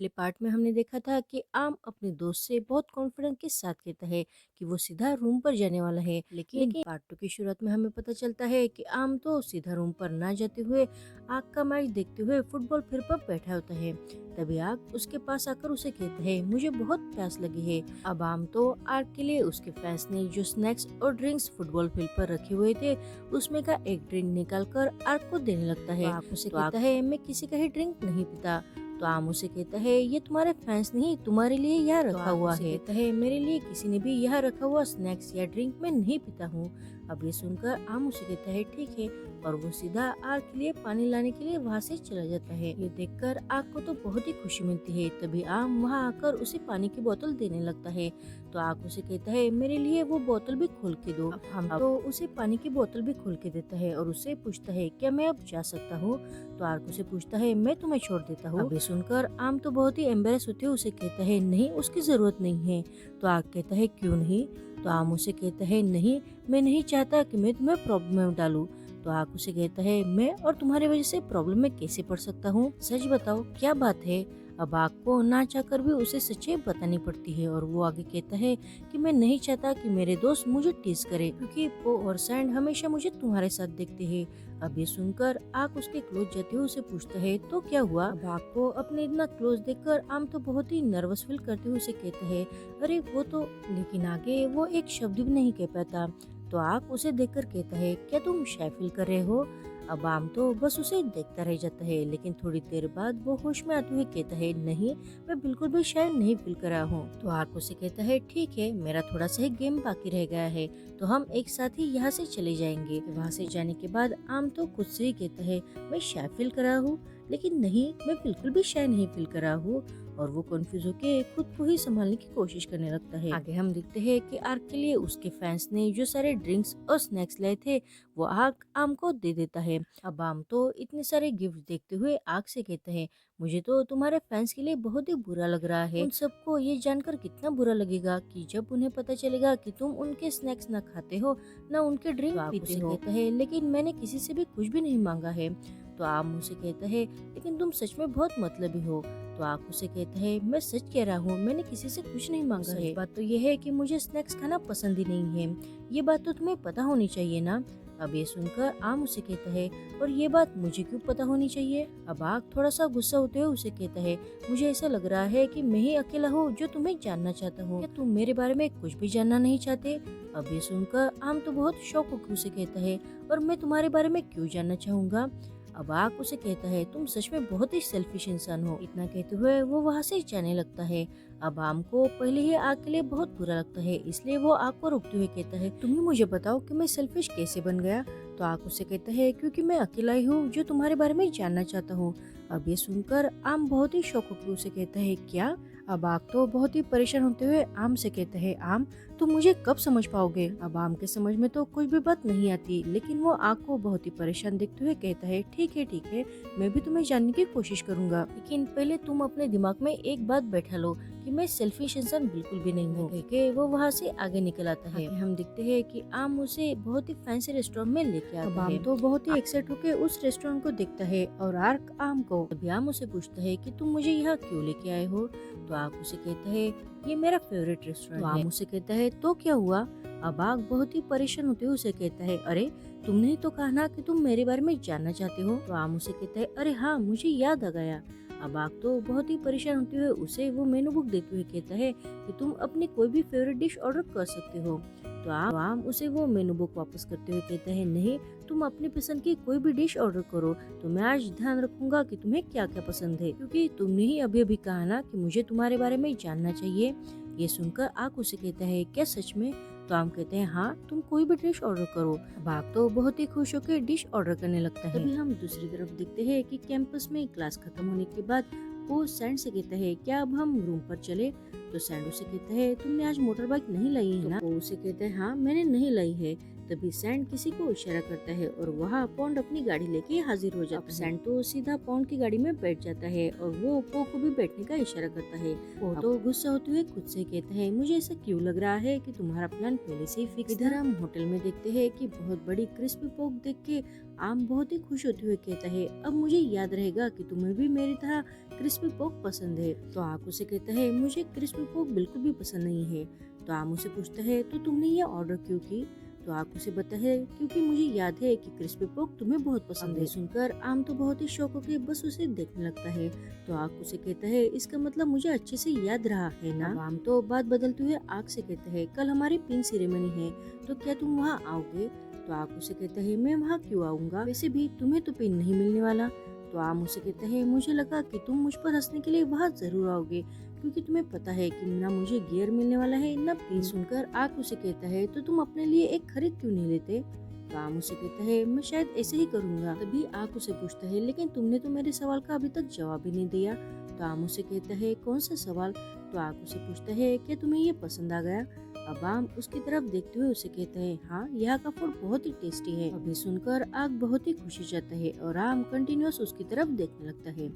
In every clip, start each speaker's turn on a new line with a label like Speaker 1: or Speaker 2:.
Speaker 1: पिछले पार्ट में हमने देखा था कि आम अपने दोस्त से बहुत कॉन्फिडेंस के साथ कहता है कि वो सीधा रूम पर जाने वाला है। लेकिन पार्ट 2 की शुरुआत में हमें पता चलता है कि आम तो सीधा रूम पर ना जाते हुए आग का मैच देखते हुए फुटबॉल फील्ड पर बैठा होता है। तभी आग उसके पास आकर उसे कहता है, मुझे बहुत प्यास लगी है। अब आम तो आग के लिए उसके फैंस ने जो स्नैक्स और ड्रिंक्स फुटबॉल फील्ड पर रखे हुए थे उसमें का एक ड्रिंक निकाल कर आग को देने लगता है। आग उसे कहता है, मैं किसी का ही ड्रिंक नहीं पीता। तो आम उसे कहता है, ये तुम्हारे फैंस नहीं तुम्हारे लिए यह रखा हुआ है। कहता है, मेरे लिए किसी ने भी यह रखा हुआ स्नैक्स या ड्रिंक मैं नहीं पीता हूँ। अब ये सुनकर आम उसे कहता है, ठीक है, और वो सीधा आग के लिए पानी लाने के लिए वहाँ से चला जाता है। ये देखकर आग को तो बहुत ही खुशी मिलती है। तभी आम वहाँ आकर उसे पानी की बोतल देने लगता है। तो आग उसे कहता है, मेरे लिए वो बोतल भी खोल के दो। अब हम तो उसे पानी की बोतल भी खोल के देता है और उससे पूछता है, क्या मैं अब जा सकता हूँ? तो आग उसे पूछता है, मैं तुम्हें छोड़ देता हूँ। अब ये सुनकर आम तो बहुत ही एम्बेरस होते हुए उसे कहता है, नहीं, उसकी जरूरत नहीं है। तो आग कहता है, क्यों नहीं? तो आम उसे कहता है, नहीं, मैं नहीं चाहता कि मैं तुम्हें प्रॉब्लम में डालूं। तो आग उसे कहता है, मैं और तुम्हारी वजह से प्रॉब्लम में कैसे पड़ सकता हूँ? सच बताओ, क्या बात है? अब आग को ना चाहकर भी उसे सच्चाई बतानी पड़ती है और वो आगे कहता है कि मैं नहीं चाहता कि मेरे दोस्त मुझे टीज करे, क्योंकि पो और सैंड हमेशा मुझे तुम्हारे साथ देखते हैं। अब ये सुनकर आग उसके क्लोज जाते हुए उसे पूछता है, तो क्या हुआ? अब आग को अपने इतना क्लोज देखकर आम तो बहुत ही नर्वस फील करते हुए उसे कहता है, अरे वो तो, लेकिन आगे वो एक शब्द भी नहीं कह पाता। तो आग उसे देखकर कहता है, क्या तुम शाय फील कर रहे हो? अब आम तो बस उसे देखता रह जाता है, लेकिन थोड़ी देर बाद वो होश में आते हुए कहता है, नहीं, मैं बिल्कुल भी शायद नहीं फील कर रहा हूँ। तो आग उसे कहता है, ठीक है, मेरा थोड़ा सा ही गेम बाकी रह गया है, तो हम एक साथ ही यहाँ से चले जाएंगे। वहाँ से जाने के बाद आम तो खुद से ही कहता है, मैं शाय फील कर रहा हूँ, लेकिन नहीं, मैं बिल्कुल भी शाय नहीं फील कर रहा हूँ। और वो कंफ्यूज होके खुद को ही संभालने की कोशिश करने लगता है। आगे हम देखते हैं कि आग के लिए उसके फैंस ने जो सारे ड्रिंक्स और स्नैक्स लाए थे वो आग आम को दे देता है। अब आम तो इतने सारे गिफ्ट देखते हुए आग से कहता है, मुझे तो तुम्हारे फैंस के लिए बहुत ही बुरा लग रहा है। उन सबको ये जानकर कितना बुरा लगेगा कि जब उन्हें पता चलेगा कि तुम उनके स्नैक्स न खाते हो, न उनके ड्रिंक पीते हो। कहता है, लेकिन मैंने किसी से भी कुछ भी नहीं मांगा है। तो आम उसे कहता है, लेकिन तुम सच में बहुत मतलबी हो। तो आग उसे कहता है, मैं सच कह रहा हूँ, मैंने किसी से कुछ नहीं मांगा है। बात तो ये है कि मुझे स्नैक्स खाना पसंद ही नहीं है। ये बात तो तुम्हें पता होनी चाहिए ना। अब ये सुनकर आम उसे कहता है, और ये बात मुझे क्यों पता होनी चाहिए? अब आग थोड़ा सा गुस्सा होते हुए उसे कहता है, मुझे ऐसा लग रहा है कि मैं ही अकेला हूँ जो तुम्हें जानना चाहता हूँ। क्या तुम मेरे बारे में कुछ भी जानना नहीं चाहते? अब ये सुनकर आम तो बहुत शौक होकर उसे कहता है, और मैं तुम्हारे बारे में क्यों जानना चाहूंगा? अब आग उसे कहता है, तुम सच में बहुत ही सेल्फिश इंसान हो। इतना कहते हुए वो वहाँ से जाने लगता है। अब आम को पहले ही आग के लिए बहुत बुरा लगता है, इसलिए वो आग को रोकते हुए कहता है, तुम ही मुझे बताओ कि मैं सेल्फिश कैसे बन गया? तो आग उसे कहता है, क्योंकि मैं अकेला ही हूँ जो तुम्हारे बारे में जानना चाहता हूँ। अब ये सुनकर आम बहुत ही शौक होकर उसे कहता है, क्या? अब आग तो बहुत ही परेशान होते हुए आम से कहता है, आम, तुम मुझे कब समझ पाओगे? अब आम के समझ में तो कुछ भी बात नहीं आती, लेकिन वो आग को बहुत ही परेशान देखते हुए कहता है, ठीक है ठीक है, मैं भी तुम्हें जानने की कोशिश करूंगा, लेकिन पहले तुम अपने दिमाग में एक बात बैठा लो कि मैं सेल्फिश इंसान बिल्कुल भी नहीं हूँ। कह के वो वहाँ से आगे निकल आता है। हम देखते हैं कि आम उसे बहुत ही फैंसी रेस्टोरेंट में लेके आता है। आम तो बहुत ही एक्साइट होकर उस रेस्टोरेंट को देखता है और आर्क आम को। अभी आम उसे पूछता है कि तुम मुझे यहाँ क्यों लेके आए हो? तो आग उसे कहता है, ये मेरा फेवरेट रेस्टोरेंट है। आम उसे कहता है, तो क्या हुआ? अब आग बहुत ही परेशान होते हुए उसे कहता है, अरे तुमने ही तो कहा ना कि तुम मेरे बारे में जानना चाहते हो। तो आम उसे कहता है, अरे हाँ, मुझे याद आ गया। अब आग तो बहुत ही परेशान होते हुए उसे वो मेनू बुक देते हुए कहता है कि तुम अपनी कोई भी फेवरेट डिश ऑर्डर कर सकते हो। तो आम उसे वो मेनू बुक वापस करते हुए कहता है, नहीं, तुम अपनी पसंद की कोई भी डिश ऑर्डर करो, तो मैं आज ध्यान रखूंगा कि तुम्हें क्या क्या पसंद है, क्योंकि तुमने ही अभी अभी कहा ना कि मुझे तुम्हारे बारे में जानना चाहिए। ये सुनकर आग उसे कहता है, क्या सच में? तो आम कहते हैं, हाँ, तुम कोई भी डिश ऑर्डर करो। अब आग तो बहुत ही खुश होकर डिश ऑर्डर करने लगता है। तभी हम दूसरी तरफ देखते हैं कि कैंपस में क्लास खत्म होने के बाद वो सैंड से कहता है, क्या अब हम रूम पर चले? तो सैंड उसे कहता है, तुमने आज मोटर बाइक नहीं लाई है ना? तो वो उसे कहता है, हाँ, मैंने नहीं लाई है। तभी सैंड किसी को इशारा करता है और वहाँ पॉन्ड अपनी गाड़ी लेके हाजिर हो जाता है। सैंड तो सीधा पॉन्ड की गाड़ी में बैठ जाता है और वो पो को भी बैठने का इशारा करता है। पो तो गुस्सा होते हुए खुद से कहता है, मुझे ऐसा क्यों लग रहा है कि तुम्हारा प्लान पहले से ही फिक्स था। इधर हम होटल में देखते हैं कि बहुत बड़ी क्रिस्पी पोक देख के आम बहुत ही खुश होते हुए कहता है, अब मुझे याद रहेगा कि तुम्हें भी मेरी तरह क्रिस्पी पोक पसंद है। तो आक उसे कहता है, मुझे क्रिस्पी पोक बिल्कुल भी पसंद नहीं है। तो आम उसे पूछता है, तो तुमने ये ऑर्डर क्यों की? तो आक उसे बताता है, क्योंकि मुझे याद है कि क्रिस्पी पोक तुम्हें बहुत पसंद है। सुनकर आम तो बहुत ही शौक होकर बस उसे देखने लगता है। तो आक उसे कहता है, इसका मतलब मुझे अच्छे से याद रहा है ना? आम तो बात बदलते हुए आक से कहता है, कल हमारी पिन सेरेमनी है, तो क्या तुम वहाँ आओगे? तो आक उसे कहता है, मैं वहाँ क्यों आऊँगा, वैसे भी तुम्हें तो पिन नहीं मिलने वाला। तो आम उसे कहता है, मुझे लगा कि तुम मुझ पर हंसने के लिए वहाँ जरूर आओगे, क्योंकि तुम्हें पता है कि ना मुझे गियर मिलने वाला है ना पिन। सुनकर आक उसे कहता है, तो तुम अपने लिए एक खरीद क्यों नहीं लेते? तो आम उसे कहता है, मैं शायद ऐसे ही करूँगा। तभी आक उसे पूछता है, लेकिन तुमने तो मेरे सवाल का अभी तक जवाब ही नहीं दिया। तो आम उसे कहता है, कौन सा सवाल? तो आक उसे पूछता है, क्या तुम्हें ये पसंद आ गया? अब आम उसकी तरफ देखते हुए उसे कहता है, हाँ, यहाँ का फूड बहुत ही टेस्टी है। अभी सुनकर आग बहुत ही खुश हो जाता है और आम कंटिन्यूअस उसकी तरफ देखने लगता है।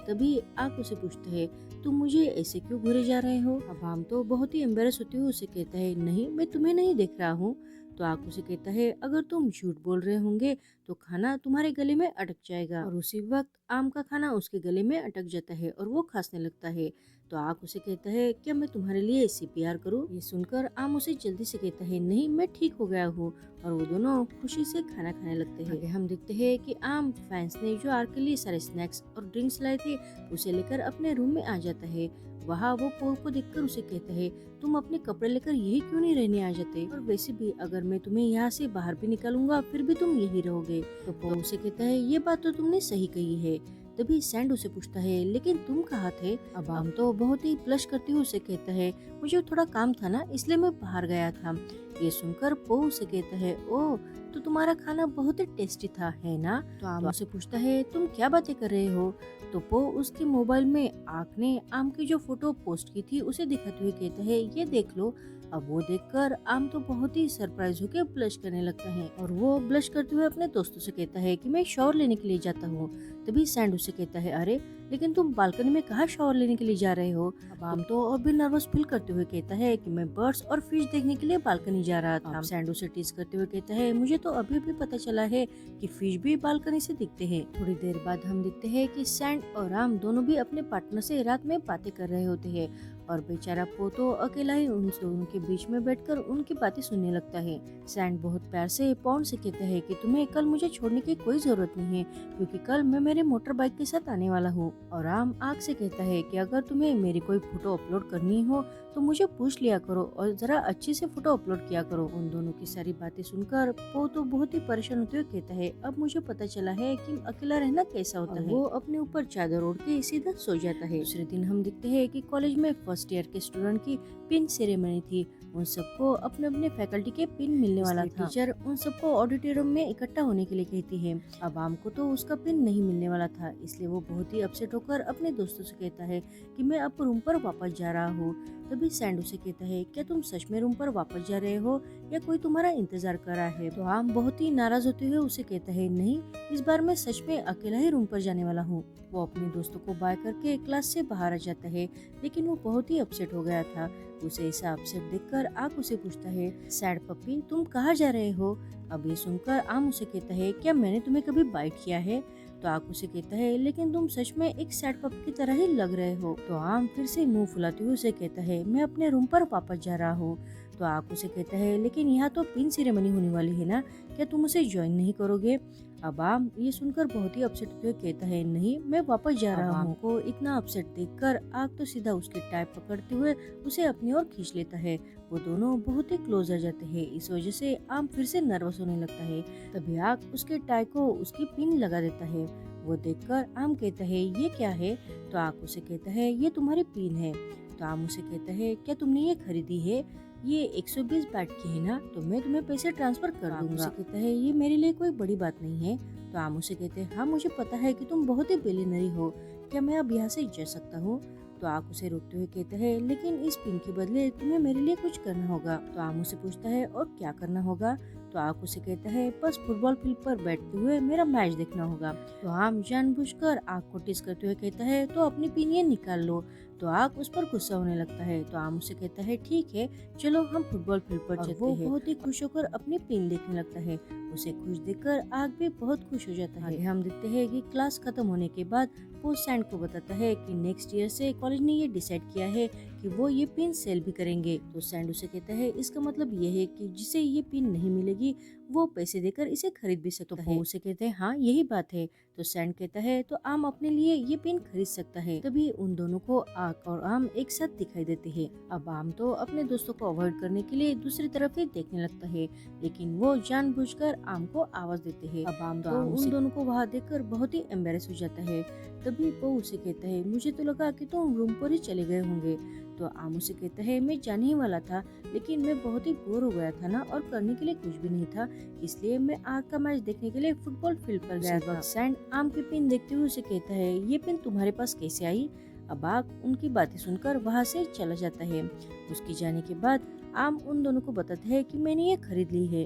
Speaker 1: तभी आग उसे पूछता है, तुम मुझे ऐसे क्यों घूरे जा रहे हो? अब आम तो बहुत ही एम्बेरस होते हुए उसे कहता है, नहीं, मैं तुम्हें नहीं देख रहा हूँ। तो आग उसे कहता है, अगर तुम झूठ बोल रहे होंगे तो खाना तुम्हारे गले में अटक जाएगा। और उसी वक्त आम का खाना उसके गले में अटक जाता है और वो खांसने लगता है। तो आग उसे कहता है, क्या मैं तुम्हारे लिए CPR करूं? ये सुनकर आम उसे जल्दी से कहता है, नहीं, मैं ठीक हो गया हूँ। और वो दोनों खुशी से खाना खाने लगते हैं। आगे हम देखते हैं कि आम फैंस ने जो आग के लिए सारे स्नैक्स और ड्रिंक्स लाए थे उसे लेकर अपने रूम में आ जाता है। वहाँ वो पो को देखकर उसे कहता है, तुम अपने कपड़े लेकर यही क्यों नहीं रहने आ जाते? और वैसे भी अगर मैं तुम्हें यहाँ से बाहर भी निकालूंगा फिर भी तुम यही रहोगे। तो पो उसे कहता है, ये बात तो तुमने सही कही है। तभी सैंड उसे पूछता है, लेकिन तुम कहाँ थे? अब आम तो बहुत ही ब्लश करते हुए उसे कहता है, मुझे थोड़ा काम था ना, इसलिए मैं बाहर गया था। ये सुनकर पो उसे कहता है, ओह, तो तुम्हारा खाना बहुत ही टेस्टी था, है ना? तो आम उसे पूछता है, तुम क्या बातें कर रहे हो? तो पो उसके मोबाइल में आक ने आम की जो फोटो पोस्ट की थी उसे दिखाते हुए कहता है, ये देख लो। अब वो देखकर आम तो बहुत ही सरप्राइज होकर ब्लश करने लगता है और वो ब्लश करते हुए अपने दोस्तों से कहता है कि मैं शॉवर लेने के लिए जाता हूँ। तभी सैंड उसे कहता है, अरे, लेकिन तुम बालकनी में कहाँ शॉवर लेने के लिए जा रहे हो? अब आम तो और भी नर्वस फील करते हुए कहता है कि मैं बर्ड्स और फिश देखने के लिए बालकनी जा रहा था। सैंड उसे टीज करते हुए कहता है, मुझे तो अभी भी पता चला है कि फिश भी बालकनी से दिखते हैं। थोड़ी देर बाद हम देखते हैं कि सैंड और आम दोनों भी अपने पार्टनर से रात में बातें कर रहे होते हैं और बेचारा पो तो अकेला ही उन दोनों के बीच में बैठकर उनकी बातें सुनने लगता है। सैंड बहुत प्यार से पॉन्ड से कहता है कि तुम्हें कल मुझे छोड़ने की कोई जरूरत नहीं है, क्योंकि कल मैं मेरे मोटर बाइक के साथ आने वाला हूँ। और आम आग से कहता है कि अगर तुम्हें मेरी कोई फोटो अपलोड करनी हो तो मुझे पूछ लिया करो और जरा अच्छे से फोटो अपलोड किया करो। उन दोनों की सारी बातें सुनकर पो तो बहुत ही परेशान होते हुए कहता है, अब मुझे पता चला है कि अकेला रहना कैसा होता है। वो अपने ऊपर चादर ओढ़ के सीधा सो जाता है। दूसरे दिन हम देखते हैं कि कॉलेज में फर्स्ट ईयर के स्टूडेंट की पिन सेरेमनी थी। उन सबको अपने अपने फैकल्टी के पिन मिलने वाला था। टीचर उन सबको ऑडिटोरियम में इकट्ठा होने के लिए कहती है। अब आम को तो उसका पिन नहीं मिलने वाला था, इसलिए वो बहुत ही अपसेट होकर अपने दोस्तों से कहता है कि मैं अब रूम पर वापस जा रहा हूँ। तभी सैंड उसे कहता है, क्या तुम सच में रूम पर वापस जा रहे हो या कोई तुम्हारा इंतजार कर रहा है? तो आम बहुत ही नाराज होते हुए उसे कहता है, नहीं, इस बार मैं सच में अकेला ही रूम पर जाने वाला हूँ। वो अपने दोस्तों को बाय करके क्लास से बाहर आ जाता है, लेकिन वो बहुत ही अपसेट हो गया था। उसे ऐसा अपसेट देखकर आग उसे पूछता है, सैड पप्पी, तुम कहाँ जा रहे हो? अब ये सुनकर आम उसे कहता है, क्या मैंने तुम्हें कभी बाइट किया है? तो आग उसे कहता है, लेकिन तुम सच में एक सैड पप की तरह ही लग रहे हो। तो आम फिर से मुंह फुलाते हुए उसे कहता है, मैं अपने रूम पर वापस जा रहा हूँ। तो आग उसे कहता है, लेकिन यहाँ तो पिन सेरेमनी होने वाली है ना, क्या तुम उसे ज्वाइन नहीं करोगे? अब आम ये सुनकर बहुत ही अपसेट होते हुए कहता है, नहीं, मैं वापस जा रहा हूँ। को इतना अपसेट देखकर आग तो सीधा उसके टाई पकड़ते हुए उसे अपनी ओर खींच लेता है। वो दोनों बहुत ही क्लोज आ जाते हैं। इस वजह से आम फिर से नर्वस होने लगता है। तभी आग उसके टाई को उसकी पिन लगा देता है। वो देखकर आम कहता है, ये क्या है? तो आग उसे कहता है, ये तुम्हारी पिन है। तो आम उसे कहता है, क्या तुमने ये खरीदी है? ये 120 बैट की है ना, तो मैं तुम्हें पैसे ट्रांसफर कर दूंगा। उसे कहता है, ये मेरे लिए कोई बड़ी बात नहीं है। तो आम उसे कहते हैं, हाँ, मुझे पता है कि तुम बहुत ही बिलियनरी हो, क्या मैं अब यहाँ से जा सकता हूँ? तो आग उसे रोकते हुए कहता है, लेकिन इस पिन के बदले तुम्हें मेरे लिए कुछ करना होगा। तो आम उसे पूछता है, और क्या करना होगा? तो तो आग उसे कहता है बस फुटबॉल फील्ड पर बैठते हुए मेरा मैच देखना होगा। तो आम जानबूझकर आग को टीज करते हुए कहता है तो अपनी पिनियन निकाल लो। तो आग उस पर गुस्सा होने लगता है। तो आम उसे कहता है ठीक है चलो हम फुटबॉल फील्ड पर चलते हैं। वो बहुत ही खुश होकर अपनी पिन देखने लगता है। उसे खुश देखकर आग भी बहुत खुश हो जाता है। हम देखते हैं कि क्लास खत्म होने के बाद वो सैंड को बताता है कि नेक्स्ट ईयर से कॉलेज ने ये डिसाइड किया है कि वो ये पिन सेल भी करेंगे। तो सैंड उसे कहता है इसका मतलब ये है कि जिसे ये पिन नहीं मिलेगी वो पैसे देकर इसे खरीद भी सकता है। उसे कहते हैं हाँ यही बात है। तो सैंड कहता है तो आम अपने लिए ये पिन खरीद सकता है। तभी उन दोनों को आग और आम एक साथ दिखाई देते हैं। अब आम तो अपने दोस्तों को अवॉइड करने के लिए दूसरी तरफ ही देखने लगता है, लेकिन वो जानबूझकर आम को आवाज देते हैं। अब आम तो उन दोनों को वहाँ देखकर बहुत ही एम्बेरस हो जाता है। तभी वो उसे कहता है मुझे तो लगा कि तुम रूम पर ही चले गए होंगे। तो आम उसे कहता है मैं जाने ही वाला था, लेकिन मैं बहुत ही बोर हो गया था ना और करने के लिए कुछ भी नहीं था, इसलिए मैं आग का मैच देखने के लिए फुटबॉल फील्ड पर गया था। सैंड आम की पिन देखते हुए उसे कहता है ये पिन तुम्हारे पास कैसे आई। अब आग उनकी बातें सुनकर वहाँ से चला जाता है। उसके जाने के बाद आम उन दोनों को बताता है कि मैंने ये खरीद ली है।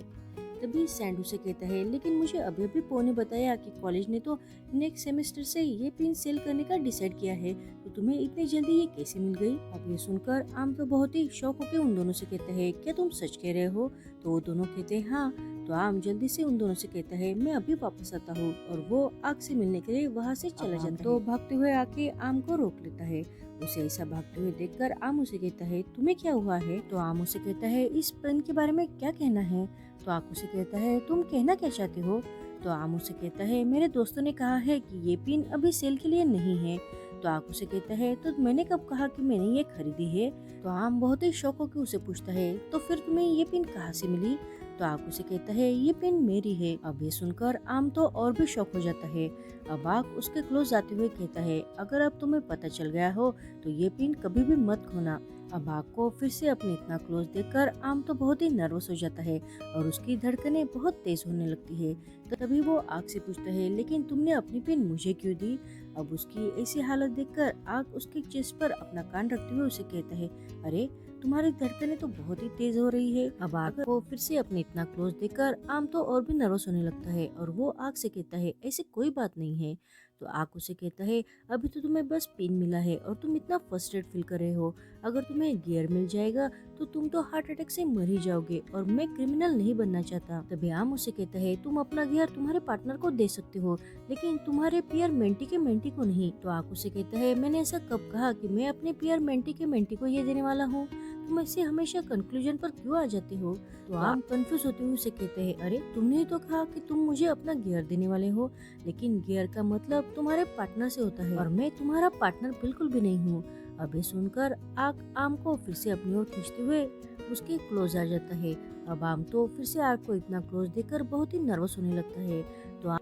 Speaker 1: तभी सैंड उसे कहता है लेकिन मुझे अभी अभी पो ने बताया कि कॉलेज ने तो नेक्स्ट सेमेस्टर से ये पिन सेल करने का डिसाइड किया है, तो तुम्हें इतनी जल्दी ये कैसे मिल गई। अब ये सुनकर आम तो बहुत ही शौक होकर उन दोनों से कहता है क्या तुम सच कह रहे हो। तो वो दोनों कहते हैं हाँ। तो आम जल्दी से उन दोनों से कहता है मैं अभी वापस आता हूँ और वो आग से मिलने के लिए वहाँ से चला जाता है। तो भागते हुए आके आम को रोक लेता है। उसे ऐसा भागते हुए देखकर आम उसे कहता है तुम्हें क्या हुआ है। तो आम उसे कहता है इस पेन के बारे में क्या कहना है। तो आग उसे कहता है तुम कहना क्या चाहते हो। तो आम उसे कहता है मेरे दोस्तों ने कहा है कि ये पिन अभी सेल के लिए नहीं है। तो आग उसे कहता है तो मैंने कब कहा कि मैंने ये खरीदी है। तो आम बहुत ही शौक होकर उसे पूछता है तो फिर तुम्हें ये पिन कहाँ से मिली। तो आग उसे कहता है ये पिन मेरी है। अब ये सुनकर आम तो और भी शौक हो जाता है। अब आग उसके क्लोज जाते हुए कहता है अगर अब तुम्हें पता चल गया हो तो ये पिन कभी भी मत खोना। अब आग को फिर से अपने इतना क्लोज देखकर आम तो बहुत ही नर्वस हो जाता है और उसकी धड़कनें बहुत तेज होने लगती है। तो तभी वो आग से पूछता है लेकिन तुमने अपनी पिन मुझे क्यों दी। अब उसकी ऐसी हालत देखकर आग उसके चेस्ट पर अपना कान रखते हुए उसे कहता है अरे तुम्हारी धड़कनें तो बहुत ही तेज हो रही है। अब आग को फिर से अपने इतना क्लोज देखकर आम तो और भी नर्वस होने लगता है और वो आग से कहता है ऐसी कोई बात नहीं है। तो आग उसे कहता है अभी तो तुम्हें बस पिन मिला है और तुम इतना फ्रस्ट्रेट फील कर रहे हो, अगर तुम्हें गियर मिल जाएगा तो तुम तो हार्ट अटैक से मर ही जाओगे और मैं क्रिमिनल नहीं बनना चाहता। तभी आम उसे कहता है तुम अपना गियर तुम्हारे पार्टनर को दे सकते हो, लेकिन तुम्हारे पियर मेंटी के मेंटी को नहीं। तो आग उसे कहता है मैंने ऐसा कब कहा कि मैं अपने पियर मेंटी के मेंटी को ये देने वाला हूँ, तुम ऐसे हमेशा कंक्लूजन पर क्यों आ जाते हो। तो आम कंफ्यूज होते हुए उसे कहते हैं अरे तुमने तो कहा कि तुम मुझे अपना गियर देने वाले हो, लेकिन गियर का मतलब तुम्हारे पार्टनर से होता है और मैं तुम्हारा पार्टनर बिल्कुल भी नहीं हूँ। अब ये सुनकर आग आम को फिर से अपनी ओर खींचते हुए उसके क्लोज आ जाता है। अब आम तो फिर से आग को इतना क्लोज देखकर बहुत ही नर्वस होने लगता है।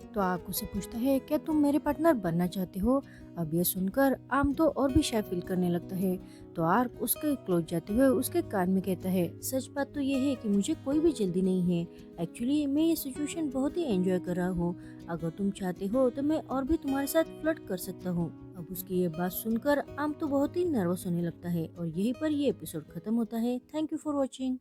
Speaker 1: तो आग उसे पूछता है क्या तुम मेरे पार्टनर बनना चाहते हो। अब ये सुनकर आम तो और भी शाय फील करने लगता है। तो आग उसके क्लोज जाते हुए उसके कान में कहता है सच बात तो ये है कि मुझे कोई भी जल्दी नहीं है, एक्चुअली मैं ये सिचुएशन बहुत ही एंजॉय कर रहा हूँ, अगर तुम चाहते हो तो मैं और भी तुम्हारे साथ फ्लर्ट कर सकता हूँ। अब उसकी ये बात सुनकर आम तो बहुत ही नर्वस होने लगता है और यहीं पर ये एपिसोड खत्म होता है। Thank you for watching.